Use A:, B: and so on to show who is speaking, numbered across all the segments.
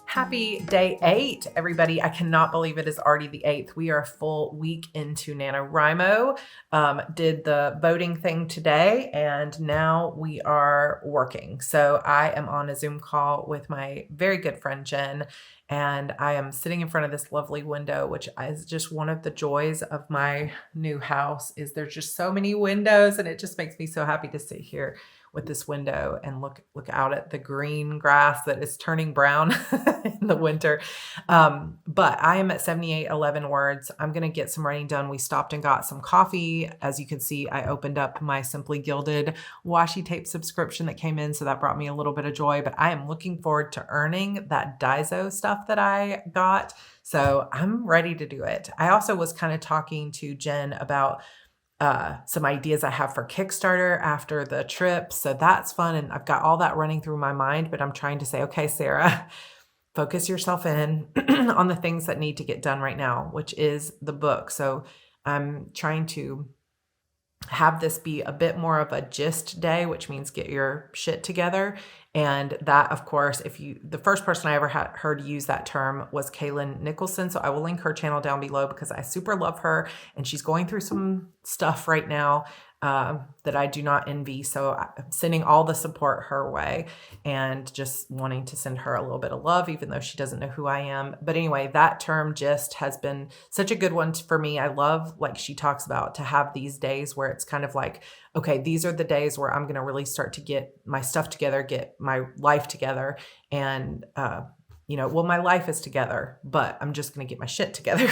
A: Happy day 8, everybody. I cannot believe it is already the 8th. We are a full week into NaNoWriMo. Did the voting thing today, and now we are working. So I am on a Zoom call with my very good friend, Jen, and I am sitting in front of this lovely window, which is just one of the joys of my new house, is there's just so many windows, and it just makes me so happy to sit here with this window and look out at the green grass that is turning brown in the winter. But I am at 7811 words. I'm going to get some writing done. We stopped and got some coffee. As you can see, I opened up my Simply Gilded washi tape subscription that came in, so that brought me a little bit of joy. But I am looking forward to earning that Daiso stuff that I got. So I'm ready to do it. I also was kind of talking to Jen about some ideas I have for Kickstarter after the trip. So that's fun. And I've got all that running through my mind, but I'm trying to say, okay, Sarah, focus yourself in on the things that need to get done right now, which is the book. So I'm trying to have this be a bit more of a GYST day, which means get your shit together. And that, of course, the first person I ever heard use that term was Kaylin Nicholson. So I will link her channel down below because I super love her, and she's going through some stuff right now that I do not envy. So I'm sending all the support her way and just wanting to send her a little bit of love, even though she doesn't know who I am. But anyway, that term GYST has been such a good one for me. I love, like she talks about, to have these days where it's kind of like, okay, these are the days where I'm going to really start to get my stuff together, get my life together. And, well, my life is together, but I'm just going to get my shit together.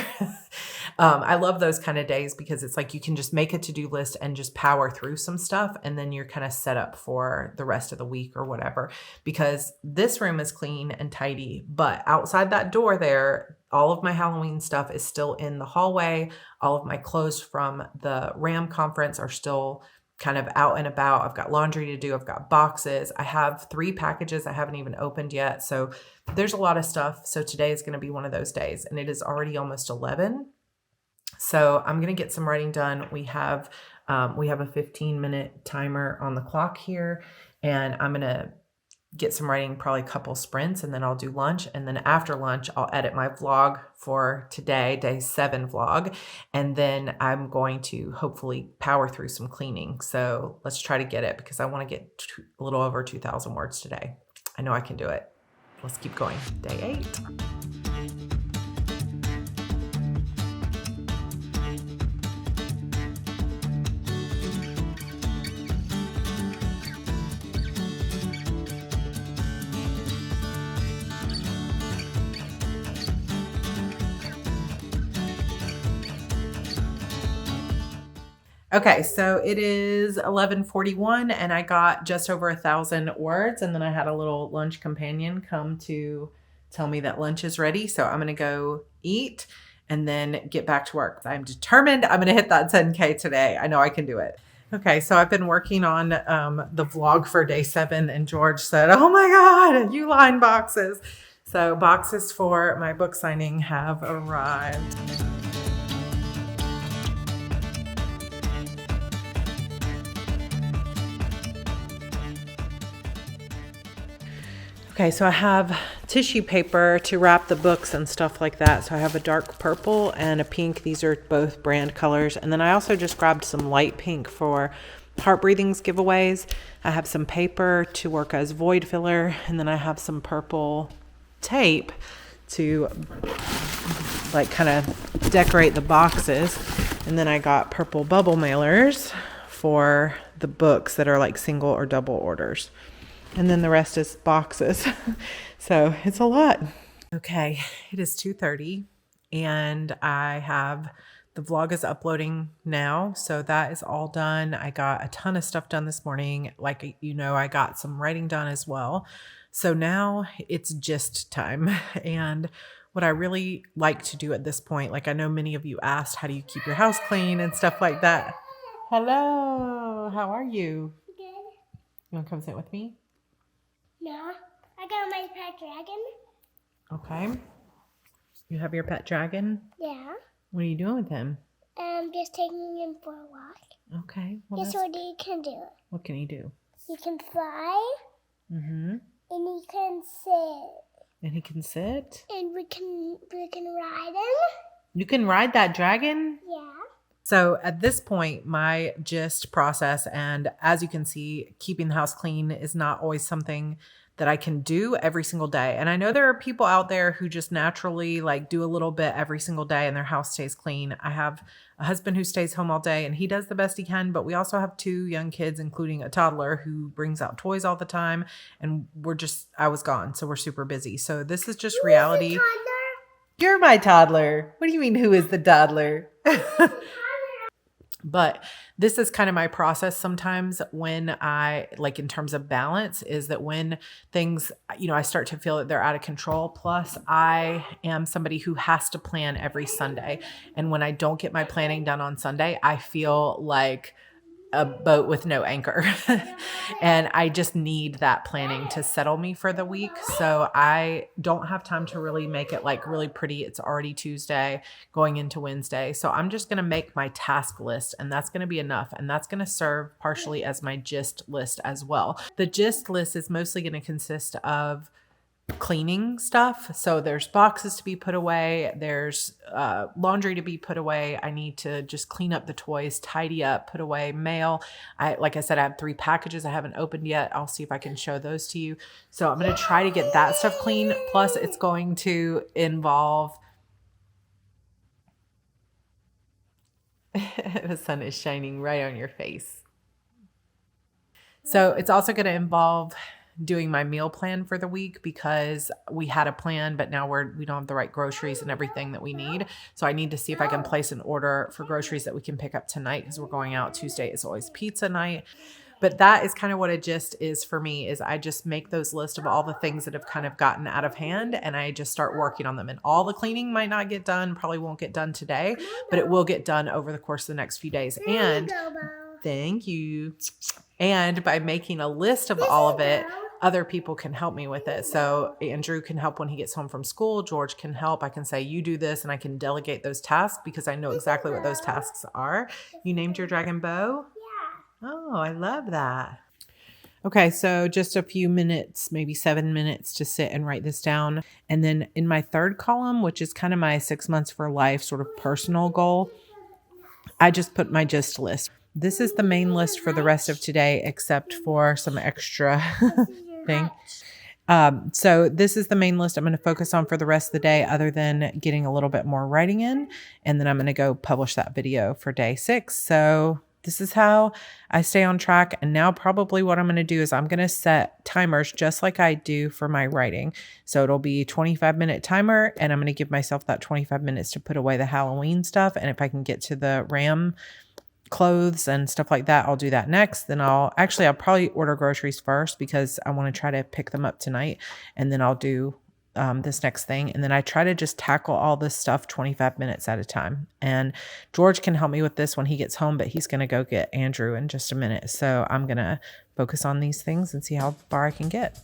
A: I love those kind of days because it's like you can just make a to-do list and just power through some stuff. And then you're kind of set up for the rest of the week or whatever, because this room is clean and tidy, but outside that door there, all of my Halloween stuff is still in the hallway. All of my clothes from the RAM conference are still kind of out and about. I've got laundry to do. I've got boxes. I have 3 packages I haven't even opened yet. So there's a lot of stuff. So today is going to be one of those days, and it is already almost 11. So I'm going to get some writing done. We have a 15-minute timer on the clock here, and I'm going to get some writing, probably a couple sprints, and then I'll do lunch. And then after lunch, I'll edit my vlog for today, day 7 vlog. And then I'm going to hopefully power through some cleaning. So let's try to get it, because I want to get a little over 2,000 words today. I know I can do it. Let's keep going. Day 8. Okay, so it is 11:41 and I got just over 1,000 words, and then I had a little lunch companion come to tell me that lunch is ready. So I'm going to go eat and then get back to work. I'm determined I'm going to hit that 10K today. I know I can do it. Okay, so I've been working on the vlog for day 7, and George said, oh my God, Uline boxes. So boxes for my book signing have arrived. Okay, so I have tissue paper to wrap the books and stuff like that. So I have a dark purple and a pink. These are both brand colors. And then I also just grabbed some light pink for Heart Breathings giveaways. I have some paper to work as void filler. And then I have some purple tape to like kind of decorate the boxes. And then I got purple bubble mailers for the books that are like single or double orders. And then the rest is boxes. So it's a lot. Okay, it is 2:30 and I have the vlog is uploading now. So that is all done. I got a ton of stuff done this morning. Like, you know, I got some writing done as well. So now it's GYST time. And what I really like to do at this point, like I know many of you asked, how do you keep your house clean and stuff like that? Hello, how are you?
B: Good.
A: You want to come sit with me?
B: No, I got my pet dragon.
A: Okay. You have your pet dragon?
B: Yeah.
A: What are you doing with him?
B: Just taking him for a walk.
A: Okay. Well,
B: Guess what he can do?
A: what can he do?
B: He can fly.
A: Mm-hmm.
B: And he can sit.
A: And he can sit?
B: And we can ride him.
A: You can ride that dragon?
B: Yeah.
A: So at this point, my GYST process, and as you can see, keeping the house clean is not always something that I can do every single day. And I know there are people out there who just naturally like do a little bit every single day and their house stays clean. I have a husband who stays home all day and he does the best he can, but we also have 2 young kids, including a toddler who brings out toys all the time. And I was gone. So we're super busy. So this is just reality.
B: Who is the toddler?
A: You're my toddler. What do you mean, who is the toddler? But this is kind of my process sometimes when I, like in terms of balance, is that when things, you know, I start to feel that they're out of control. Plus, I am somebody who has to plan every Sunday. And when I don't get my planning done on Sunday, I feel like a boat with no anchor. And I just need that planning to settle me for the week. So I don't have time to really make it like really pretty. It's already Tuesday going into Wednesday. So I'm just going to make my task list and that's going to be enough. And that's going to serve partially as my GYST list as well. The GYST list is mostly going to consist of cleaning stuff. So there's boxes to be put away. There's laundry to be put away. I need to just clean up the toys, tidy up, put away mail. Like I said, I have 3 packages I haven't opened yet. I'll see if I can show those to you. So I'm going to try to get that stuff clean. Plus it's going to involve the sun is shining right on your face. So it's also going to involve doing my meal plan for the week because we had a plan, but now we don't have the right groceries and everything that we need. So I need to see if I can place an order for groceries that we can pick up tonight because we're going out Tuesday. It's always pizza night. But that is kind of what a GYST is for me, is I just make those lists of all the things that have kind of gotten out of hand and I just start working on them. And all the cleaning might not get done, probably won't get done today, but it will get done over the course of the next few days. And thank you. And by making a list of all of it, other people can help me with it. So Andrew can help when he gets home from school. George can help. I can say, you do this, and I can delegate those tasks because I know exactly what those tasks are. You named your dragon Bo?
B: Yeah.
A: Oh, I love that. Okay, so just a few minutes, maybe 7 minutes to sit and write this down. And then in my 3rd column, which is kind of my 6 months for life sort of personal goal, I just put my GYST list. This is the main list for the rest of today, except for some extra thing. So this is the main list I'm going to focus on for the rest of the day, other than getting a little bit more writing in. And then I'm going to go publish that video for day 6. So this is how I stay on track. And now probably what I'm going to do is I'm going to set timers just like I do for my writing. So it'll be 25-minute timer, and I'm going to give myself that 25 minutes to put away the Halloween stuff. And if I can get to the Ram clothes and stuff like that, I'll do that next. Then I'll probably order groceries first because I want to try to pick them up tonight. And then I'll do this next thing. And then I try to just tackle all this stuff 25 minutes at a time. And George can help me with this when he gets home, but he's going to go get Andrew in just a minute. So I'm going to focus on these things and see how far I can get.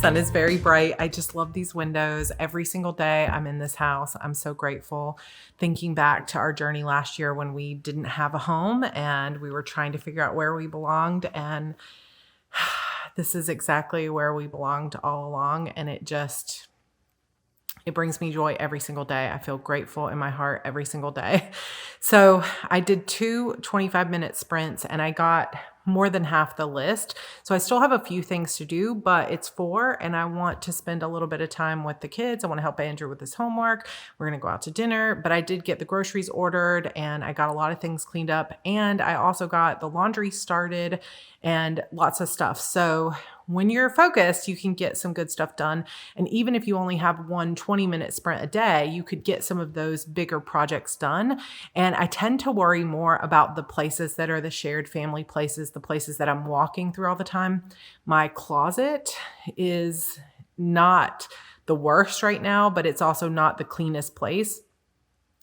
A: sun is very bright. I just love these windows. Every single day I'm in this house. I'm so grateful. Thinking back to our journey last year when we didn't have a home and we were trying to figure out where we belonged, and this is exactly where we belonged all along, and it brings me joy every single day. I feel grateful in my heart every single day. So I did 2 25-minute sprints and I got more than half the list. So I still have a few things to do, but it's 4 and I want to spend a little bit of time with the kids. I want to help Andrew with his homework. We're going to go out to dinner, but I did get the groceries ordered and I got a lot of things cleaned up, and I also got the laundry started and lots of stuff. So when you're focused, you can get some good stuff done. And even if you only have 1 20-minute sprint a day, you could get some of those bigger projects done. And I tend to worry more about the places that are the shared family places, the places that I'm walking through all the time. My closet is not the worst right now, but it's also not the cleanest place.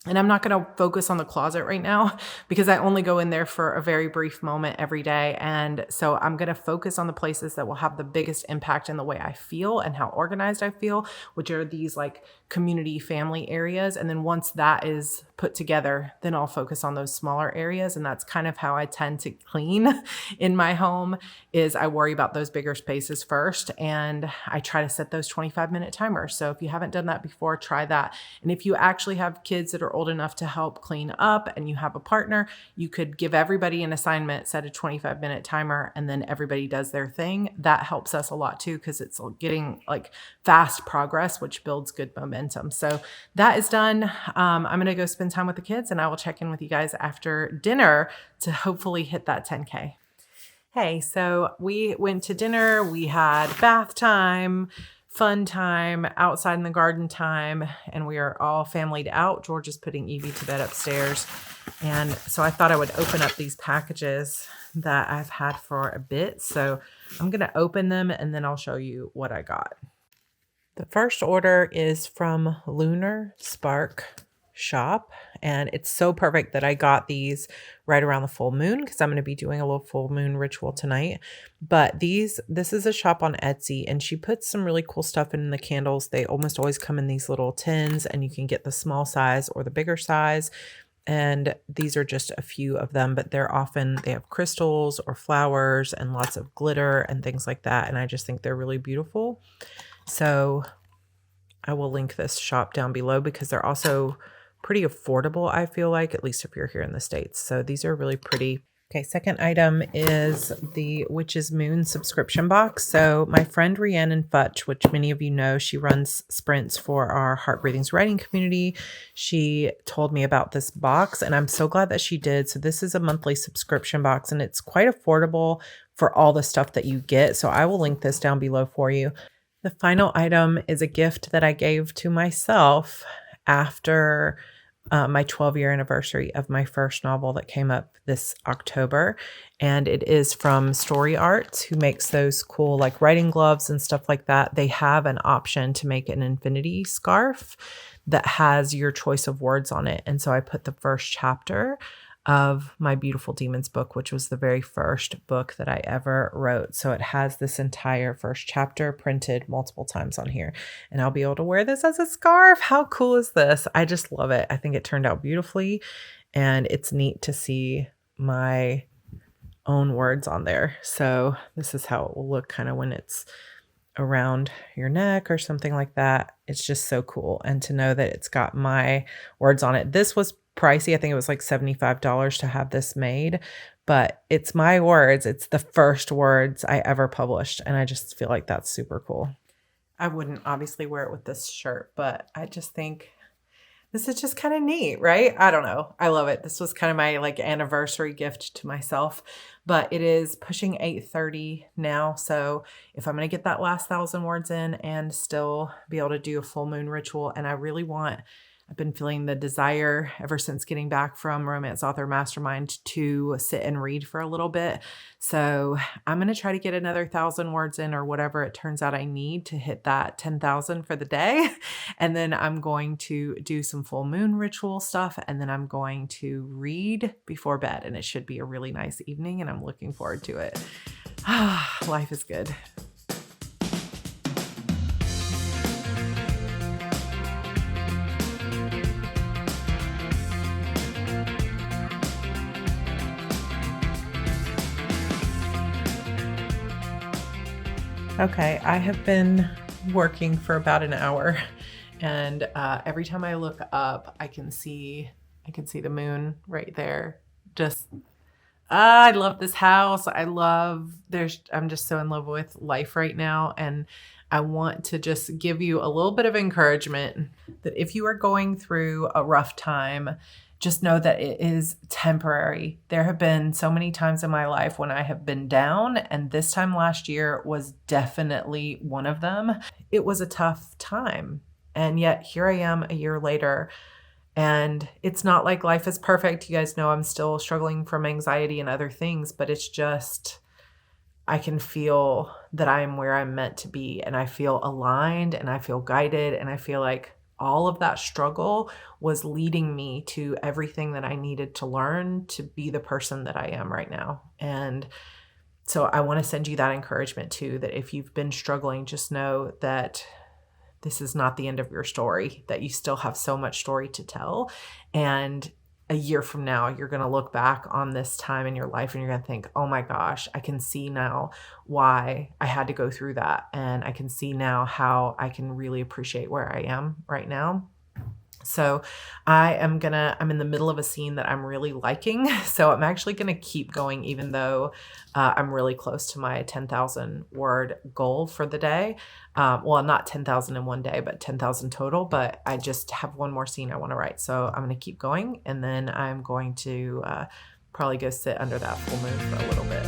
A: And I'm not going to focus on the closet right now because I only go in there for a very brief moment every day. And so I'm going to focus on the places that will have the biggest impact in the way I feel and how organized I feel, which are these like community family areas. And then once that is put together, then I'll focus on those smaller areas. And that's kind of how I tend to clean in my home, is I worry about those bigger spaces first. And I try to set those 25-minute timers. So if you haven't done that before, try that. And if you actually have kids that are old enough to help clean up and you have a partner, you could give everybody an assignment, set a 25-minute timer, and then everybody does their thing. That helps us a lot too, because it's getting like fast progress, which builds good momentum. So that is done. I'm going to go spend time with the kids and I will check in with you guys after dinner to hopefully hit that 10K. Hey, so we went to dinner. We had bath time, fun time, outside in the garden time, and we are all familyed out. George is putting Evie to bed upstairs. And so I thought I would open up these packages that I've had for a bit. So I'm going to open them and then I'll show you what I got. The first order is from Lunar Spark Shop, and it's so perfect that I got these right around the full moon because I'm going to be doing a little full moon ritual tonight. But this is a shop on Etsy, and she puts some really cool stuff in the candles. They almost always come in these little tins, and you can get the small size or the bigger size. And these are just a few of them, but they have crystals or flowers and lots of glitter and things like that. And I just think they're really beautiful. So I will link this shop down below because they're also pretty affordable, I feel like, at least if you're here in the States. So these are really pretty. Okay, second item is the Witch's Moon subscription box. So my friend Rhiannon Futch, which many of you know, she runs sprints for our Heart Breathing's writing community. She told me about this box and I'm so glad that she did. So this is a monthly subscription box and it's quite affordable for all the stuff that you get. So I will link this down below for you. The final item is a gift that I gave to myself after my 12-year anniversary of my first novel that came up this October. And it is from Story Arts, who makes those cool like writing gloves and stuff like that. They have an option to make an infinity scarf that has your choice of words on it. And so I put the first chapter of my Beautiful Demons book, which was the very first book that I ever wrote. So it has this entire first chapter printed multiple times on here, and I'll be able to wear this as a scarf. How cool is this? I just love it. I think it turned out beautifully, and it's neat to see my own words on there. So this is how it will look kind of when it's around your neck or something like that. It's just so cool. And to know that it's got my words on it. This was pricey. I think it was like $75 to have this made, but it's my words. It's the first words I ever published. And I just feel like that's super cool. I wouldn't obviously wear it with this shirt, but I just think this is just kind of neat, right? I don't know. I love it. This was kind of my like anniversary gift to myself, but it is pushing 8:30 now. So if I'm going to get that last 1,000 words in and still be able to do a full moon ritual, and I've been feeling the desire ever since getting back from Romance Author Mastermind to sit and read for a little bit. So I'm going to try to get another 1,000 words in or whatever it turns out I need to hit that 10,000 for the day. And then I'm going to do some full moon ritual stuff. And then I'm going to read before bed. And it should be a really nice evening. And I'm looking forward to it. Life is good. Okay, I have been working for about an hour, and every time I look up, I can see the moon right there. Just I love this house. I'm just so in love with life right now, and I want to just give you a little bit of encouragement that if you are going through a rough time, just know that it is temporary. There have been so many times in my life when I have been down, and this time last year was definitely one of them. It was a tough time, and yet here I am a year later. And it's not like life is perfect. You guys know I'm still struggling from anxiety and other things, but it's just, I can feel that I'm where I'm meant to be, and I feel aligned, and I feel guided, and I feel like all of that struggle was leading me to everything that I needed to learn to be the person that I am right now. And so I want to send you that encouragement too, that if you've been struggling, just know that this is not the end of your story, that you still have so much story to tell. And a year from now, you're going to look back on this time in your life and you're going to think, oh my gosh, I can see now why I had to go through that. And I can see now how I can really appreciate where I am right now. So I'm in the middle of a scene that I'm really liking. So I'm actually going to keep going, even though I'm really close to my 10,000 word goal for the day. Well, not 10,000 in one day, but 10,000 total. But I just have one more scene I want to write. So I'm going to keep going. And then I'm going to probably go sit under that full moon for a little bit.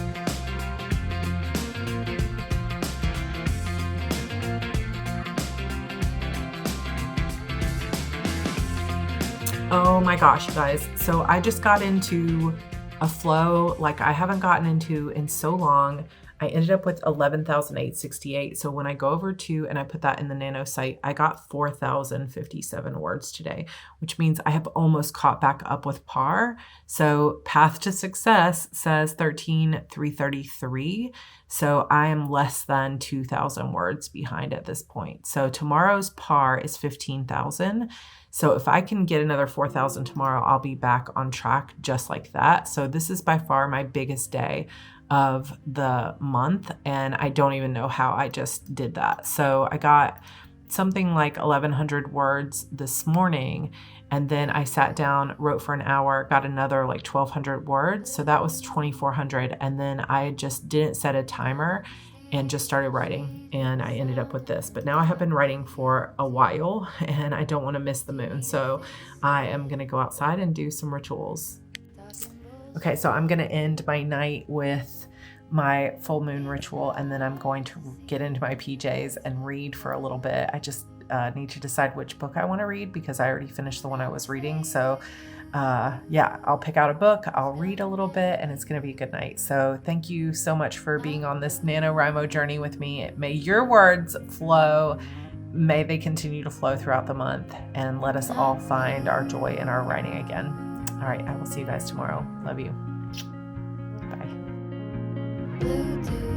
A: Oh my gosh, you guys. So I just got into a flow like I haven't gotten into in so long. I ended up with 11,868. So when I go over to, and I put that in the Nano site, I got 4,057 words today, which means I have almost caught back up with par. So path to success says 13,333. So I am less than 2,000 words behind at this point. So tomorrow's par is 15,000. So if I can get another 4,000 tomorrow, I'll be back on track just like that. So this is by far my biggest day of the month, and I don't even know how I just did that. So I got something like 1,100 words this morning, and then I sat down, wrote for an hour, got another like 1,200 words. So that was 2,400. And then I just didn't set a timer and just started writing, and I ended up with this. But now I have been writing for a while, and I don't want to miss the moon. So I am going to go outside and do some rituals. Okay, so I'm going to end my night with my full moon ritual, and then I'm going to get into my PJs and read for a little bit. I just need to decide which book I want to read because I already finished the one I was reading. So yeah, I'll pick out a book, I'll read a little bit, and it's going to be a good night. So thank you so much for being on this NaNoWriMo journey with me. May your words flow. May they continue to flow throughout the month, and let us all find our joy in our writing again. All right, I will see you guys tomorrow. Love you. Bye.